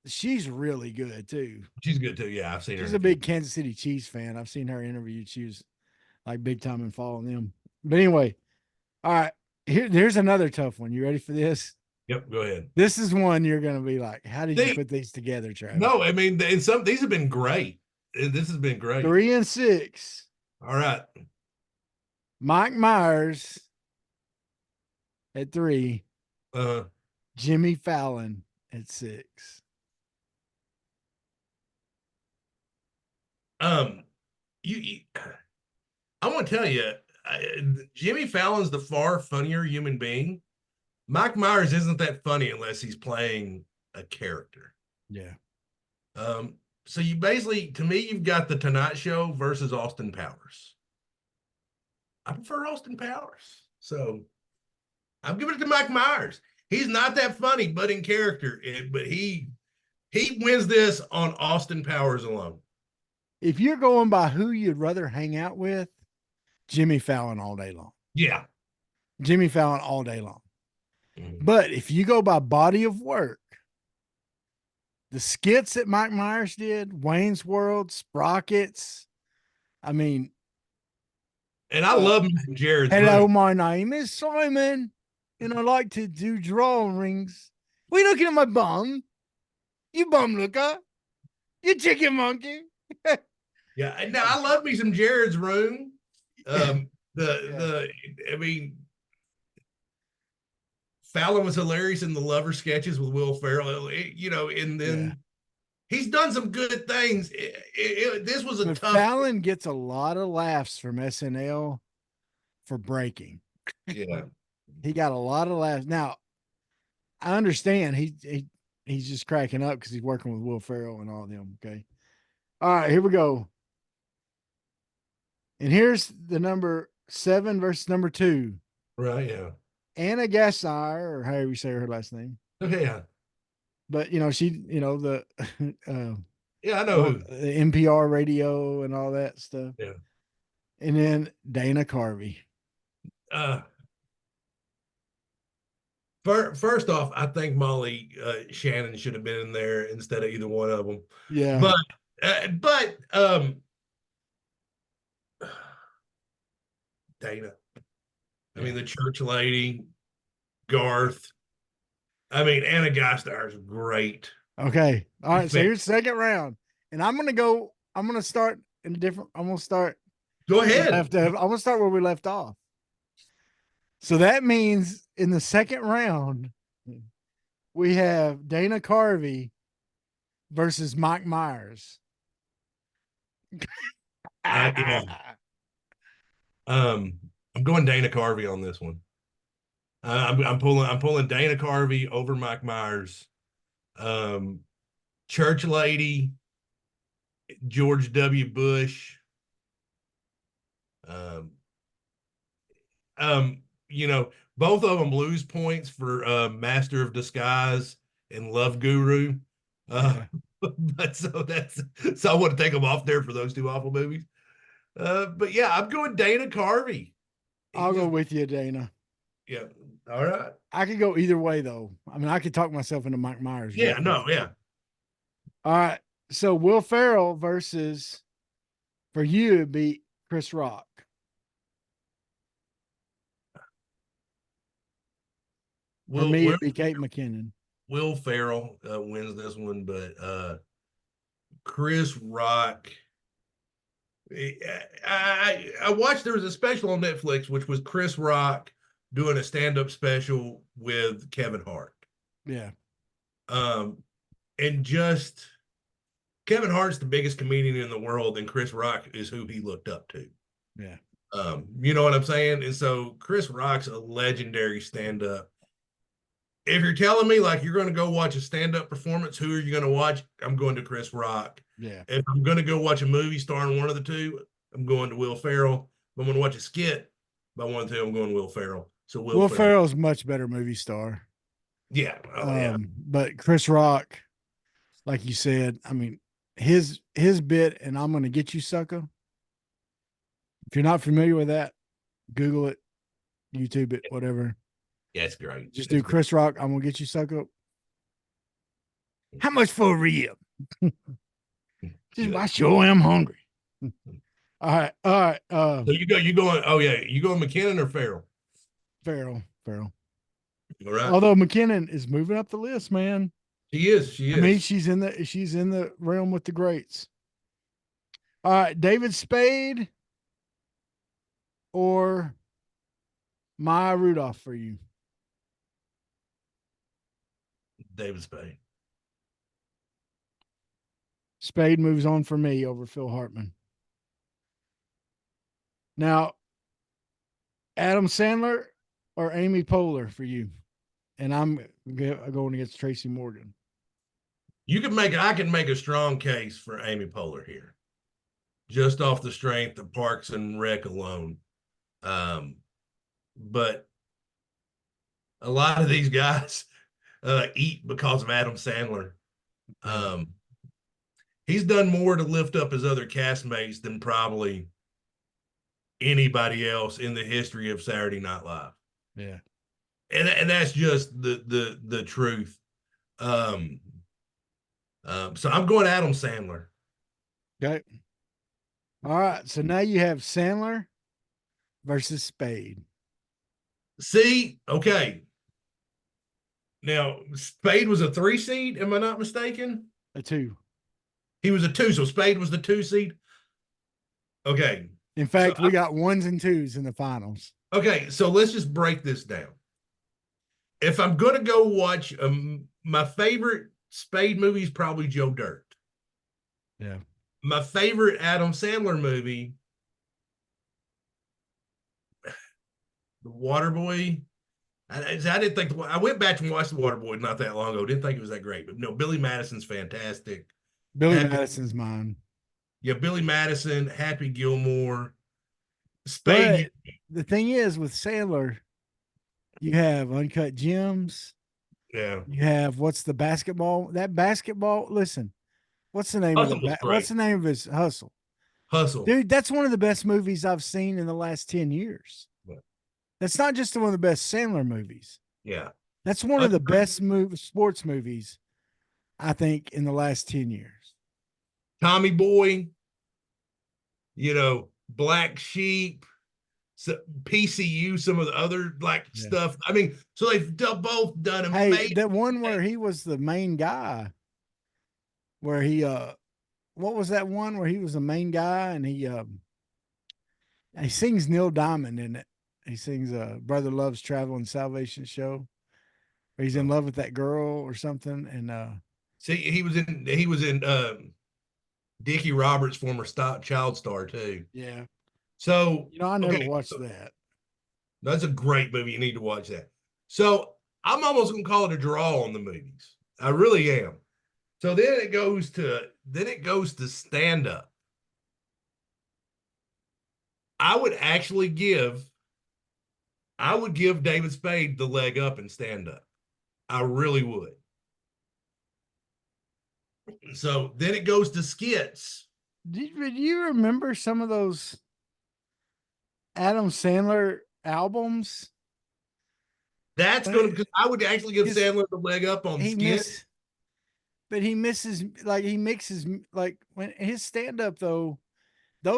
She's really good too. She's good too. Yeah, I've seen her. She's in a few. big Kansas City Chiefs fan. I've seen her interviewed. She was like big time in following them. But anyway, all right. Here's another tough one. You ready for this? Yep, go ahead. This is one you're gonna be like, how did you put these together, Travis? No, I mean, these have been great. This has been great. 3 and 6. All right. Mike Myers at 3. Jimmy Fallon at 6. You I want to tell you, Jimmy Fallon's the far funnier human being. Mike Myers isn't that funny unless he's playing a character. Yeah. So you basically, to me, you've got the Tonight Show versus Austin Powers. I prefer Austin Powers. So I'm giving it to Mike Myers. He's not that funny, but in character, but he wins this on Austin Powers alone. If you're going by who you'd rather hang out with, Jimmy Fallon all day long. Yeah. Jimmy Fallon all day long. But if you go by body of work, the skits that Mike Myers did, Wayne's World, Sprockets, I mean. And I love me some Jared's. Hello, my name is Simon, and I like to do drawings. What are you looking at my bum? You bum looker. You chicken monkey. Yeah, now I love me some Jared's Room. I mean, Fallon was hilarious in the Lover sketches with Will Ferrell, and then he's done some good things. This was a tough. Fallon gets a lot of laughs from SNL for breaking. Yeah, he got a lot of laughs. Now, I understand he's just cracking up because he's working with Will Ferrell and all of them. Okay, all right, here we go. And here's the number 7 versus number 2. Right, yeah. Anna Gassar, or however you say her last name. Okay, yeah. But, she, the yeah, I know who. The NPR radio and all that stuff. Yeah. And then Dana Carvey. First off, I think Molly Shannon should have been in there instead of either one of them. Yeah. But Dana. I mean, the church lady, Garth. I mean, Anna Gasteyer is great. Okay. All right. So here's the second round. And I'm going to start in a different, I'm going to start. Go ahead. I'm going to start where we left off. So that means in the second round, we have Dana Carvey versus Mike Myers. Yeah. I'm going Dana Carvey on this one. I'm pulling Dana Carvey over Mike Myers. Church lady, George W. Bush. Both of them lose points for Master of Disguise and Love Guru. But so I want to take them off there for those two awful movies. But yeah, I'm going Dana Carvey. I'll go with you, Dana. Yeah. All right. I could go either way, though. I mean, I could talk myself into Mike Myers. Yeah, no, yeah. All right. So Will Ferrell versus, for you, it'd be Chris Rock. For me, it'd be Kate McKinnon. Will Ferrell wins this one, but Chris Rock. I watched, there was a special on Netflix, which was Chris Rock doing a stand-up special with Kevin Hart. Yeah. And just Kevin Hart's the biggest comedian in the world, and Chris Rock is who he looked up to. Yeah. You know what I'm saying? And so Chris Rock's a legendary stand-up. if you're telling me like you're going to go watch a stand-up performance, who are you going to watch? I'm going to Chris Rock. Yeah. If I'm going to go watch a movie starring one of the two, I'm going to Will Ferrell. If I'm going to watch a skit by one of the two, I'm going Will Ferrell. So Will Ferrell's much better movie star. Yeah. Oh, yeah. But Chris Rock, like you said, I mean, his bit, and I'm gonna get you, sucker. If you're not familiar with that, Google it, YouTube it, whatever. Yeah, it's great. Just do Chris Rock. I'm gonna get you, sucker. How much for a rib? Just I sure am hungry. All right. So you going? Oh yeah, you going McKinnon or Farrell? Farrell. All right. Although McKinnon is moving up the list, man. She is. I mean, she's in the realm with the greats. All right, David Spade or Maya Rudolph for you? David Spade. Spade moves on for me over Phil Hartman. Now, Adam Sandler or Amy Poehler for you? And I'm going against Tracy Morgan. I can make a strong case for Amy Poehler here, just off the strength of Parks and Rec alone. But a lot of these guys eat because of Adam Sandler. He's done more to lift up his other castmates than probably anybody else in the history of Saturday Night Live. Yeah. And that's just the truth. So I'm going Adam Sandler. Okay. All right. So now you have Sandler versus Spade. See, okay. Now Spade was a 3 seed. Am I not mistaken? A 2. He was a 2, so Spade was the 2 seed. Okay. In fact, we got 1s and 2s in the finals. Okay, so let's just break this down. If I'm going to go watch my favorite Spade movie is probably Joe Dirt. Yeah. My favorite Adam Sandler movie, The Waterboy. I didn't think I went back and watched The Waterboy not that long ago. Didn't think it was that great, but no, Billy Madison's fantastic. Madison's mine. Yeah, Billy Madison, Happy Gilmore, Spade. But the thing is, with Sandler, you have Uncut Gems. Yeah. You have what's the basketball? That basketball. Listen, what's the name Hustle of what's the name of his Hustle? Hustle, dude. That's one of the best movies I've seen in the last 10 years. Yeah. That's not just one of the best Sandler movies. Yeah, that's one of the best sports movies I think in the last 10 years. Tommy Boy, Black Sheep, PCU, some of the other stuff. I mean, so they've both done amazing. Hey, that one where he was the main guy, where he what was that one where he was the main guy and he sings Neil Diamond in it. He sings Brother Love's Travel and Salvation Show. Where he's in love with that girl or something. And see, he was in Dickie Roberts' former child star too. Yeah. So I never watched that. That's a great movie. You need to watch that. So I'm almost gonna call it a draw on the movies. I really am. So then it goes to stand up. I would give David Spade the leg up and stand up. I really would. So then it goes to skits. Do you remember some of those Adam Sandler albums? That's going to, because I would actually give Sandler the leg up on skits. But he mixes like when his stand up though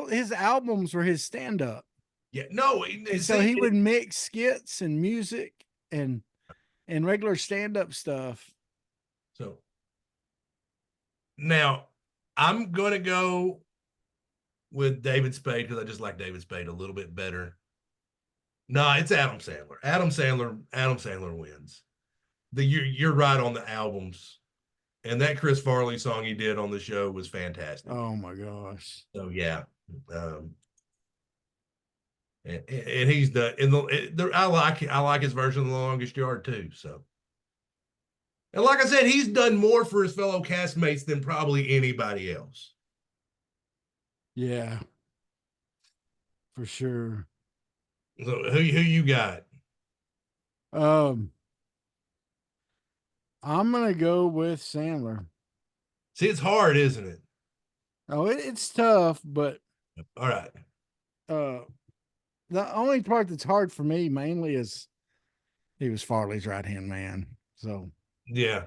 his albums were his stand up. Yeah, no. So he would mix skits and music and regular stand up stuff. So now I'm going to go with David Spade because I just like David Spade a little bit better. No, it's Adam Sandler. Adam Sandler wins. You're right on the albums. And that Chris Farley song he did on the show was fantastic. Oh my gosh. So yeah. And he's I like his version of The Longest Yard too. So And like I said, he's done more for his fellow castmates than probably anybody else. Yeah, for sure. So who you got? Um, I'm gonna go with Sandler. See, it's hard, isn't it? Oh, it's tough, but All right. uh, the only part that's hard for me mainly is he was Farley's right hand man. So Yeah.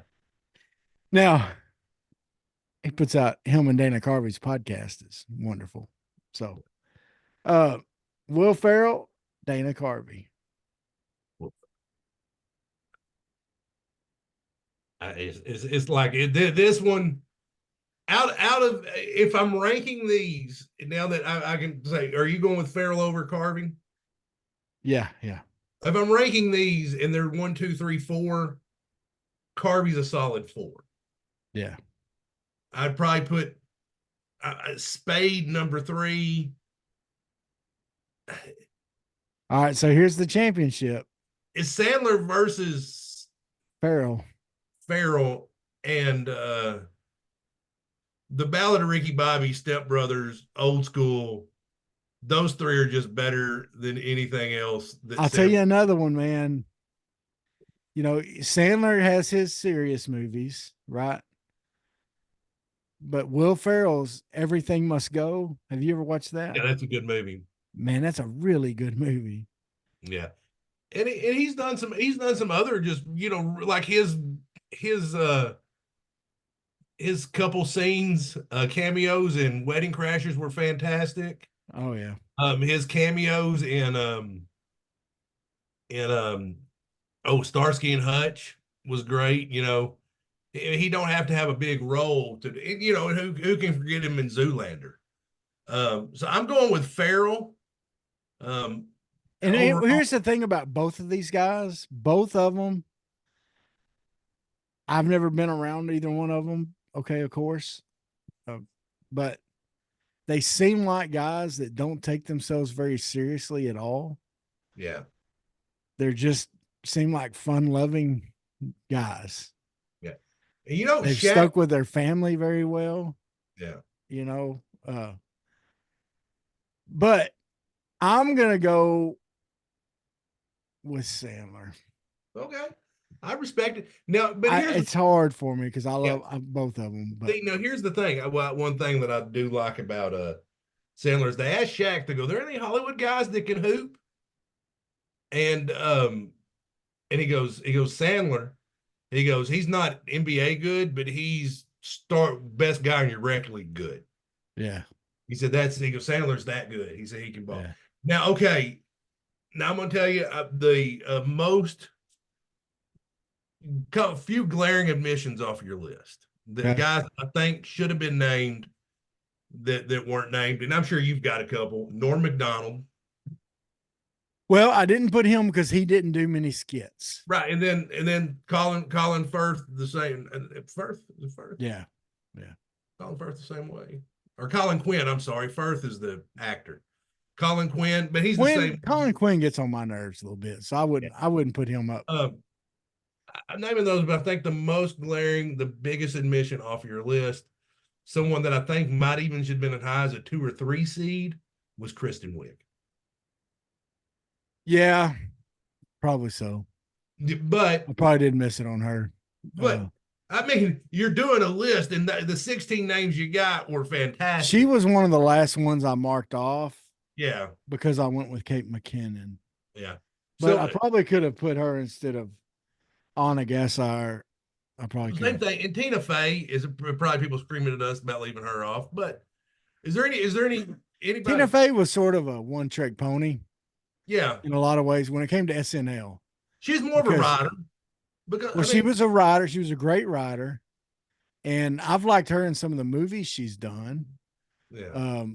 now he puts out him and Dana Carvey's podcast is wonderful. So, uh, Will Ferrell, Dana Carvey. It's like this one out of if I'm ranking these now that I can say, are you going with Farrell over Carving? Yeah, yeah, If I'm ranking these and they're 1, 2, 3, 4, Carvey's a solid 4. yeah. I'd probably put Spade number 3. All right, so here's the championship. It's Sandler versus Farrell. Farrell and the Ballad of Ricky Bobby, Step Brothers, Old School. Those 3 are just better than anything else. I'll tell you another one, man. You know, Sandler has his serious movies, right? But Will Ferrell's Everything Must Go. Have you ever watched that? Yeah, that's a good movie. Man, that's a really good movie. Yeah, and he's done some other just like his couple scenes cameos in Wedding Crashers were fantastic. Oh yeah. His cameos in Starsky and Hutch was great. He don't have to have a big role to who can forget him in Zoolander. So I'm going with Farrell. And Overall, here's the thing about both of these guys. Both of them, I've never been around either one of them. Okay, of course, but they seem like guys that don't take themselves very seriously at all. yeah, They're just seem like fun-loving guys. yeah. They've Shaq. stuck with their family very well. Yeah. You know, but I'm gonna go with Sandler. Okay. I respect it. Now, but It's hard for me because I yeah. love both of them. But Now here's the thing. Well, one thing that I do like about Sandler is they asked Shaq to go, there any Hollywood guys that can hoop? And he goes, Sandler, he goes, he's not NBA good, but he's best guy in your rec league good. yeah, He said he goes, Sandler's that good. He said he can ball. yeah. Now, okay. Now I'm gonna tell you the most few glaring admissions off your list. The guys I think should have been named that weren't named, and I'm sure you've got a couple. Norm Macdonald. Well, I didn't put him because he didn't do many skits. Right, and then Colin Firth the same. Firth. Yeah. Colin Firth the same way, or Colin Quinn. I'm sorry, Firth is the actor. Colin Quinn, but he's the same. Colin Quinn gets on my nerves a little bit, so I wouldn't put him up. I'm naming those, but I think the most glaring, the biggest admission off your list, someone that I think might even should have been as high as a 2 or 3 seed, was Kristen Wiig. Yeah, probably so. But I probably did miss it on her. But I mean, you're doing a list, and the 16 names you got were fantastic. She was one of the last ones I marked off. Yeah, because I went with Kate McKinnon. Yeah, but I probably could have put her instead of Anna Gassar. I probably same thing. And Tina Fey is probably people screaming at us about leaving her off. But is there anybody? Tina Fey was sort of a one-trick pony. Yeah, in a lot of ways. When it came to SNL, she's more of a writer. Because she was a writer. She was a great writer, and I've liked her in some of the movies she's done. Yeah.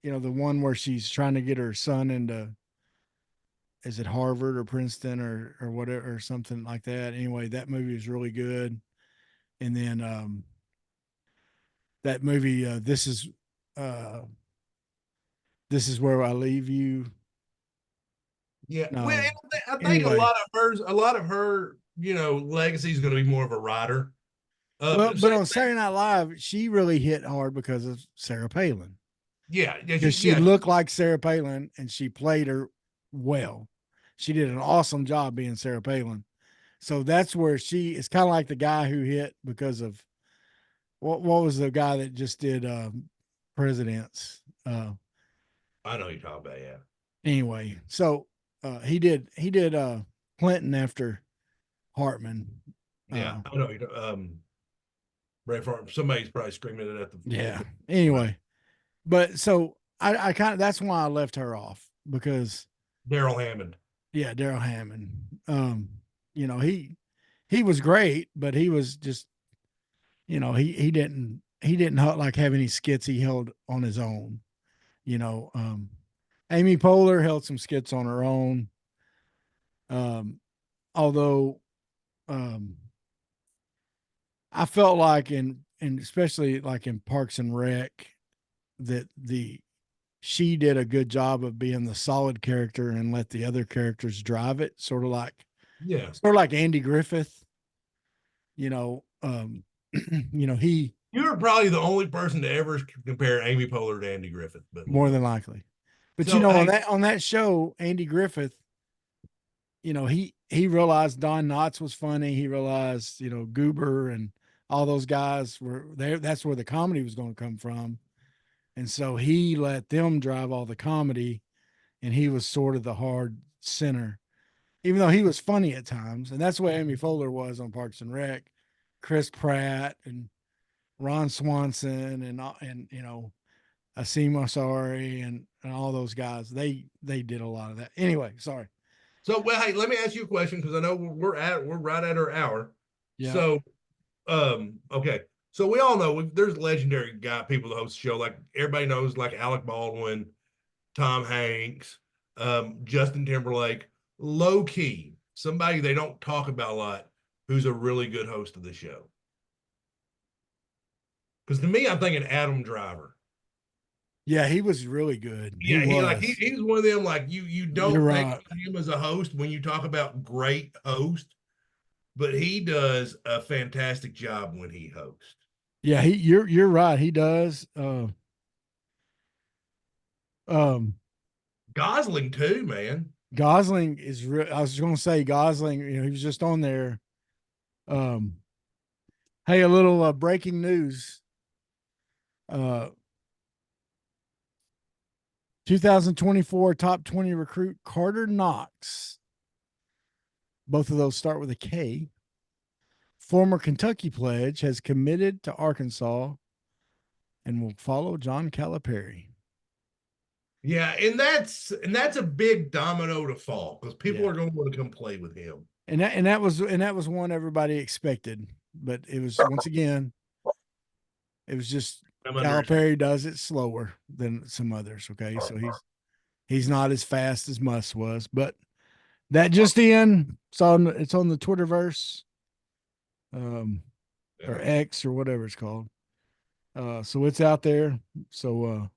The one where she's trying to get her son into, is it Harvard or Princeton or whatever, or something like that. Anyway, that movie was really good. And then that movie, this is where I leave you. Yeah. No. Well, I think Anyway. a lot of her Legacy's going to be more of a writer. Well, but Same on thing. Saturday Night Live, she really hit hard because of Sarah Palin. Yeah, yeah, Because she looked like Sarah Palin and she played her well. She did an awesome job being Sarah Palin. So that's where she is kind of like the guy who hit because of what was the guy that just did presidents? I know you're talking about. Yeah, Anyway, so he did Clinton after Hartman. yeah, I know. Brave Farm. Somebody's probably screaming it at the Yeah. right. Anyway, but so I kind of that's why I left her off because Daryl Hammond. yeah, Daryl Hammond. You know, he was great, but he was just, he didn't like have any skits he held on his own. You know, Amy Poehler held some skits on her own. Um, although um I felt like in especially like in Parks and Rec that the she did a good job of being the solid character and let the other characters drive it, Yeah, sort of like Andy Griffith, you know, he you were probably the only person to ever compare Amy Poehler to Andy Griffith, but more than likely. But so on hey, that show, Andy Griffith, he realized Don Knotts was funny. He realized, Goober and all those guys were there. That's where the comedy was going to come from. And so he let them drive all the comedy, and he was sort of the hard center, even though he was funny at times. And that's what Amy Poehler was on Parks and Rec. Chris Pratt and Ron Swanson and Asim Ansari and all those guys. They did a lot of that. Anyway, sorry. so well, hey, let me ask you a question because I know we're right at our hour. Yeah. So, okay, so we all know there's legendary people that host the show. Like everybody knows, like Alec Baldwin, Tom Hanks, Justin Timberlake. Low key, somebody they don't talk about a lot, who's a really good host of the show. Because to me, I'm thinking Adam Driver. Yeah, he was really good. He Yeah, was. he's one of them like you You're don't think right. of him as a host when you talk about great host, but he does a fantastic job when he hosts. Yeah, you're right. He does. Um Gosling too, man. Gosling is I was going to say Gosling, he was just on there. Um Hey, a little breaking news. Uh 2024 top 20 recruit Carter Knox. Both of those start with a K. Former Kentucky pledge has committed to Arkansas and will follow John Calipari. Yeah, and that's a big domino to fall because people Yeah. are going to want to come play with him. And that was one everybody expected, but it was once again, it was just I'm under Calipari does it slower than some others. Okay, so he's not as fast as Muss was, but that just in, it's on the Twitterverse, or yeah. X or whatever it's called. So it's out there. So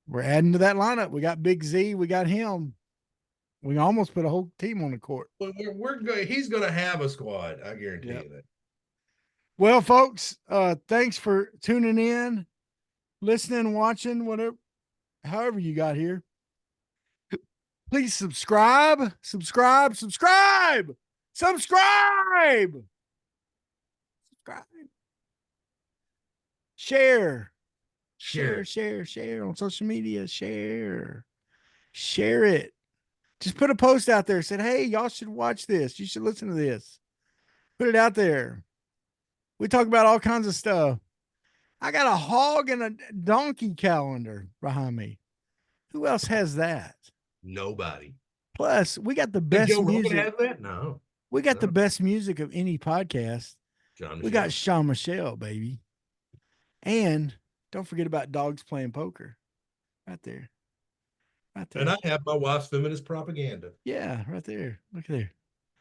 we're adding to that lineup. We got Big Z. We got him. We almost put a whole team on the court. Well, we're going. He's going to have a squad. I guarantee Yep. you that. Well, folks, thanks for tuning in, listening, watching, whatever, however you got here. Please subscribe, subscribe, subscribe, subscribe, subscribe, share, share on social media, share it. Just put a post out there. Said, hey, y'all should watch this. You should listen to this. Put it out there. We talk about all kinds of stuff. I got a hog and a donkey calendar behind me. Who else has that? Nobody. Plus, we got the Does best Joe Rogan music. have that? No. We got the No. best music of any podcast. John We Michelle. got Sean Michelle, baby. And don't forget about dogs playing poker. Right there. Right there. And I have my wife's feminist propaganda. Yeah, right there. Look there.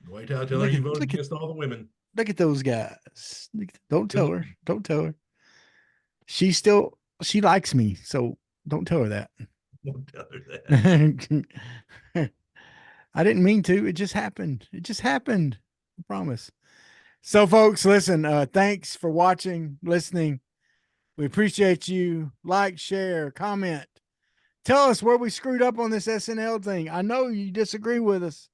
Wait till I tell her you voted against all the women. Look at those guys. Don't tell her. Don't tell her. She likes me, so don't tell her that. Don't tell her that. I didn't mean to. It just happened. It just happened. I promise. So, folks, listen, thanks for watching, listening. We appreciate you. Like, share, comment. Tell us where we screwed up on this SNL thing. I know you disagree with us.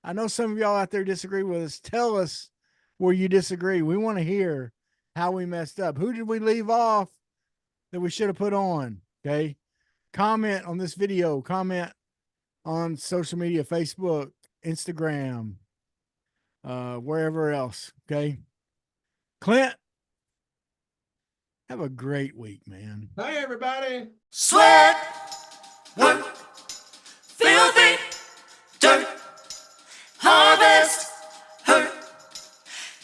I know some of y'all out there disagree with us. Tell us where you disagree. We want to hear how we messed up. Who did we leave off that we should have put on? Okay. Comment on this video. Comment on social media, Facebook, Instagram, wherever else. Okay. Clint, have a great week, man. Hi, everybody. Sweat, work, filthy, dirt, harvest, hurt,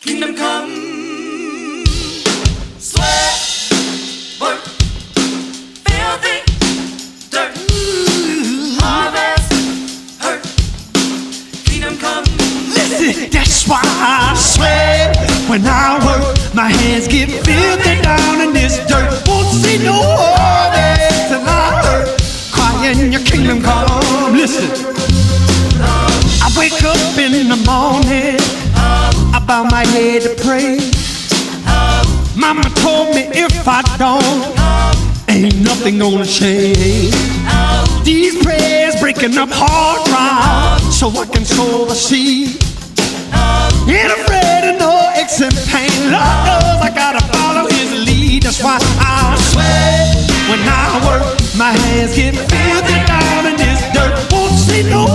kingdom come. Sweat, work, filthy, dirt, harvest, hurt, kingdom come. Listen, that's why I sweat when I work. My hands get filthy down in this dirt. Won't see no harvest till I hurt. Crying, your kingdom come. Listen, I wake up in the morning, I bow my head to pray. Mama told me if I don't, ain't nothing gonna change. These prayers breaking up hard ground so I can sow the seed. Ain't afraid of no aches and pain. Lord knows I gotta follow his lead. That's why I sweat when I work. My hands get filthy down in this dirt. Won't see no